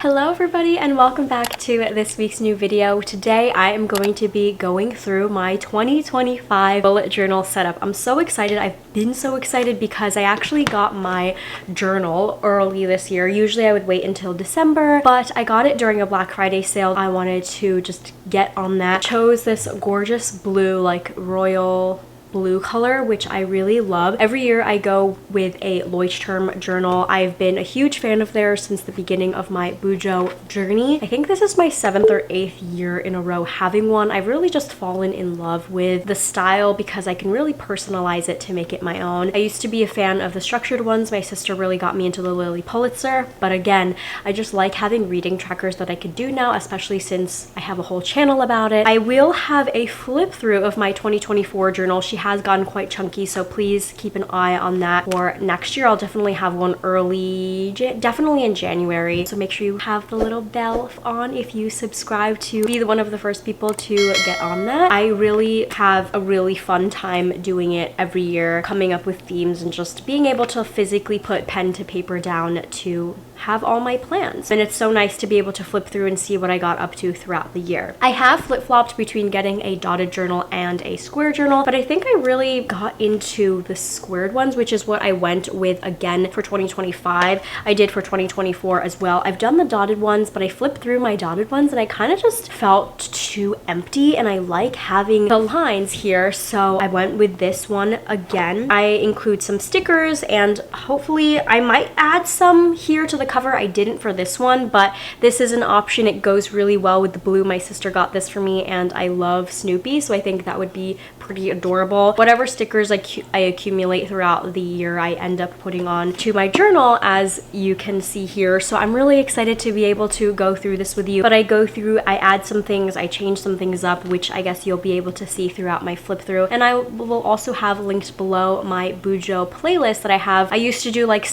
Hello everybody and welcome back to this week's new video. Today I am going to be going through my 2025 bullet journal setup. I'm so excited. I've been so excited because I actually got my journal early this year. Usually I would wait until December, but I got it during a Black Friday sale. I wanted to just get on that. Chose this gorgeous blue, like royal blue color, which I really love. Every year I go with a Leuchtturm journal. I've been a huge fan of theirs since the beginning of my bujo journey. I think this is my 7th or 8th year in a row having one. I've really just fallen in love with the style because I can really personalize it to make it my own. I used to be a fan of the structured ones. My sister really got me into the Lily Pulitzer, but again, I just like having reading trackers that I could do now, especially since I have a whole channel about it. I will have a flip through of my 2024 journal. She has gotten quite chunky, so please keep an eye on that for next year. I'll definitely have one definitely in January, so make sure you have the little bell on if you subscribe to be one of the first people to get on that. I really have a really fun time doing it every year, coming up with themes and just being able to physically put pen to paper down to have all my plans. And it's so nice to be able to flip through and see what I got up to throughout the year. I have flip-flopped between getting a dotted journal and a square journal, but I think I really got into the squared ones, which is what I went with again for 2025. I did for 2024 as well. I've done the dotted ones, but I flipped through my dotted ones and I kind of just felt too empty, and I like having the lines here, so I went with this one again. I include some stickers and hopefully I might add some here to the cover. I didn't for this one, but this is an option. It goes really well with the blue. My sister got this for me and I love Snoopy, so I think that would be pretty adorable. Whatever stickers I accumulate throughout the year, I end up putting on to my journal, as you can see here. So I'm really excited to be able to go through this with you. But I go through, I add some things, I change some things up, which I guess you'll be able to see throughout my flip through. And I will also have linked below my bujo playlist that I have. I used to do like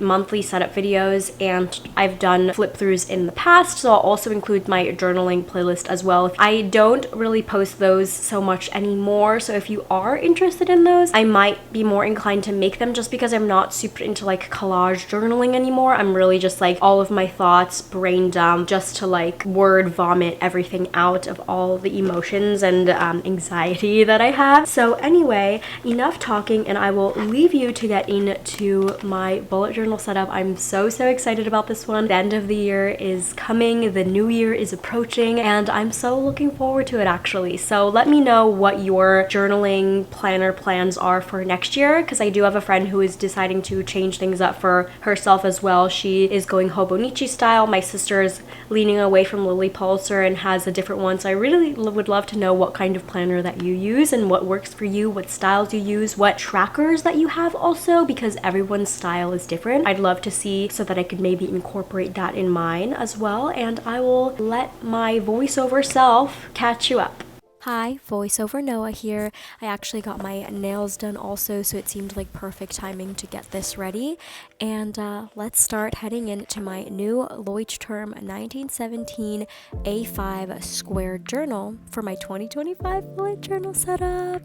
monthly setup videos, and I've done flip throughs in the past, so I'll also include my journaling playlist as well. I don't really post those so much anymore, so if you are interested in those, I might be more inclined to make them, just because I'm not super into like collage journaling anymore. I'm really just like all of my thoughts, brain dump, just to like word vomit everything out of all the emotions and anxiety that I have. So anyway, enough talking, and I will leave you to get into my bullet journal setup. I'm so excited about this one. The end of the year is coming, the new year is approaching, and I'm so looking forward to it actually. So let me know what your journaling planner plans are for next year, because I do have a friend who is deciding to change things up for herself as well. She is going Hobonichi style. My sister is leaning away from Lily Pulitzer and has a different one, so I really would love to know what kind of planner that you use and what works for you, what styles you use, what trackers that you have also, because everyone's style is different. I'd love to see, so that I could maybe incorporate that in mine as well, and I will let my voiceover self catch you up. Hi, voiceover Noah here. I actually got my nails done also, so it seemed like perfect timing to get this ready. And let's start heading into my new Leuchtturm1917 A5 square journal for my 2025 bullet journal setup.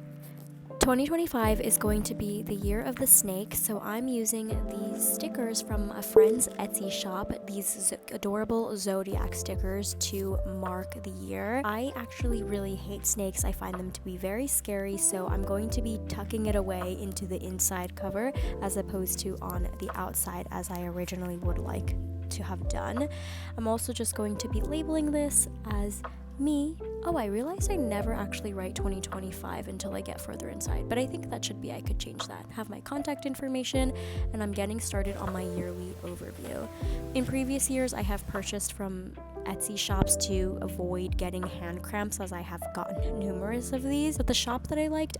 2025 is going to be the year of the snake, so I'm using these stickers from a friend's Etsy shop, these adorable zodiac stickers, to mark the year. I actually really hate snakes. I find them to be very scary, so I'm going to be tucking it away into the inside cover as opposed to on the outside as I originally would like to have done. I'm also just going to be labeling this as me. Oh, I realized I never actually write 2025 until I get further inside, but I think that should be, I could change that. Have my contact information, and I'm getting started on my yearly overview. In previous years, I have purchased from Etsy shops to avoid getting hand cramps, as I have gotten numerous of these, but the shop that I liked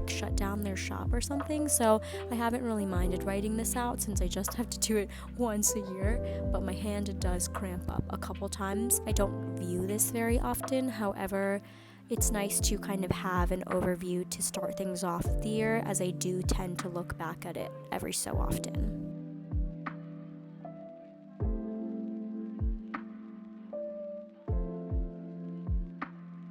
shut down their shop or something, so I haven't really minded writing this out since I just have to do it once a year, but my hand does cramp up a couple times. I don't view this very often, however, it's nice to kind of have an overview to start things off the year, as I do tend to look back at it every so often.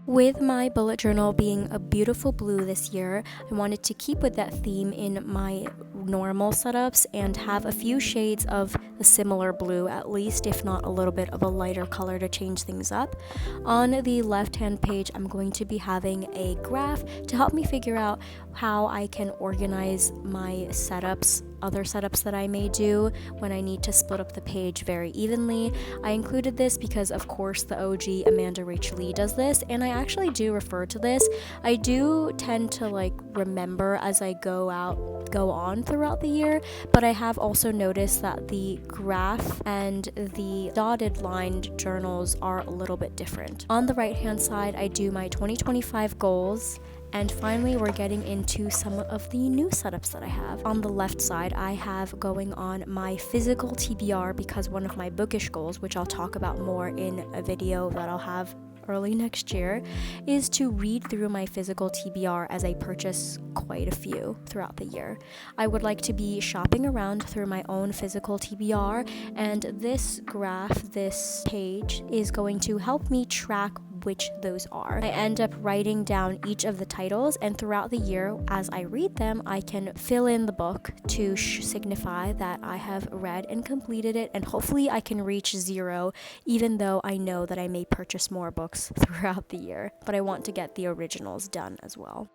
With my bullet journal being a beautiful blue this year, I wanted to keep with that theme in my normal setups and have a few shades of a similar blue at least, if not a little bit of a lighter color to change things up. On the left hand page, I'm going to be having a graph to help me figure out how I can organize my setups, other setups that I may do when I need to split up the page very evenly. I included this because of course the OG Amanda Rachel Lee does this, and I actually do refer to this. I do tend to like remember as I go on throughout the year, but I have also noticed that the graph and the dotted lined journals are a little bit different. On the right hand side, I do my 2025 goals. And finally, we're getting into some of the new setups that I have. On the left side, I have going on my physical TBR because one of my bookish goals, which I'll talk about more in a video that I'll have early next year, is to read through my physical TBR as I purchase quite a few throughout the year. I would like to be shopping around through my own physical TBR, and this graph, this page, is going to help me track which those are. I end up writing down each of the titles, and throughout the year as I read them, I can fill in the book to signify that I have read and completed it, and hopefully I can reach 0, even though I know that I may purchase more books throughout the year, but I want to get the originals done as well.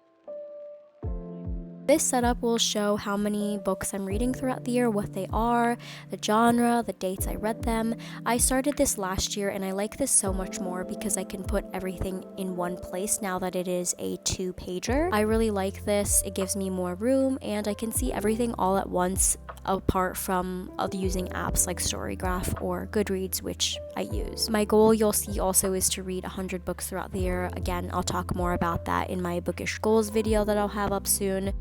This setup will show how many books I'm reading throughout the year, what they are, the genre, the dates I read them. I started this last year and I like this so much more because I can put everything in one place now that it is a 2-pager. I really like this. It gives me more room and I can see everything all at once, apart from using apps like Storygraph or Goodreads, which I use. My goal, you'll see also, is to read 100 books throughout the year. Again, I'll talk more about that in my bookish goals video that I'll have up soon.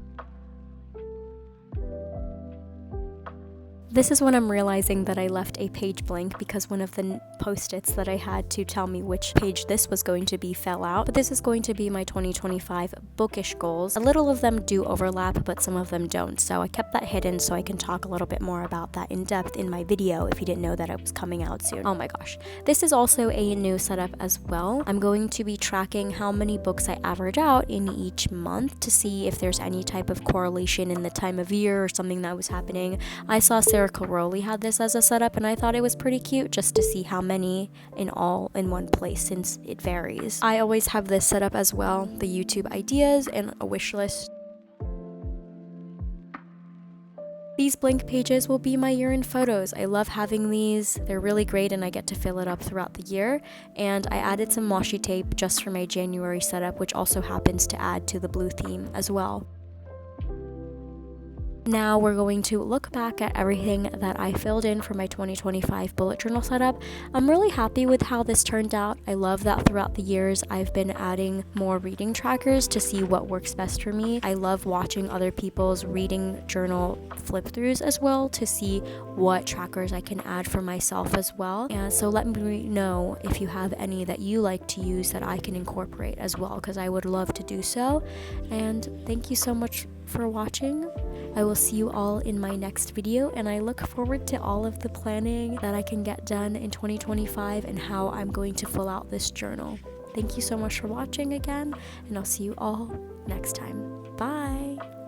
This is when I'm realizing that I left a page blank because one of the post-its that I had to tell me which page this was going to be fell out. But this is going to be my 2025 bookish goals. A little of them do overlap, but some of them don't. So I kept that hidden so I can talk a little bit more about that in depth in my video if you didn't know that it was coming out soon. Oh my gosh. This is also a new setup as well. I'm going to be tracking how many books I average out in each month to see if there's any type of correlation in the time of year or something that was happening. I saw Sarah Caroli had this as a setup and I thought it was pretty cute just to see how many in all in one place since it varies. I always have this set up as well, the YouTube ideas and a wish list. These blank pages will be my year-end photos. I love having these. They're really great and I get to fill it up throughout the year. And I added some washi tape just for my January setup, which also happens to add to the blue theme as well. Now we're going to look back at everything that I filled in for my 2025 bullet journal setup. I'm really happy with how this turned out. I love that throughout the years I've been adding more reading trackers to see what works best for me. I love watching other people's reading journal flip throughs as well to see what trackers I can add for myself as well. And so let me know if you have any that you like to use that I can incorporate as well, because I would love to do so. And thank you so much for watching. I will see you all in my next video, and I look forward to all of the planning that I can get done in 2025 and how I'm going to fill out this journal. Thank you so much for watching again, and I'll see you all next time. Bye!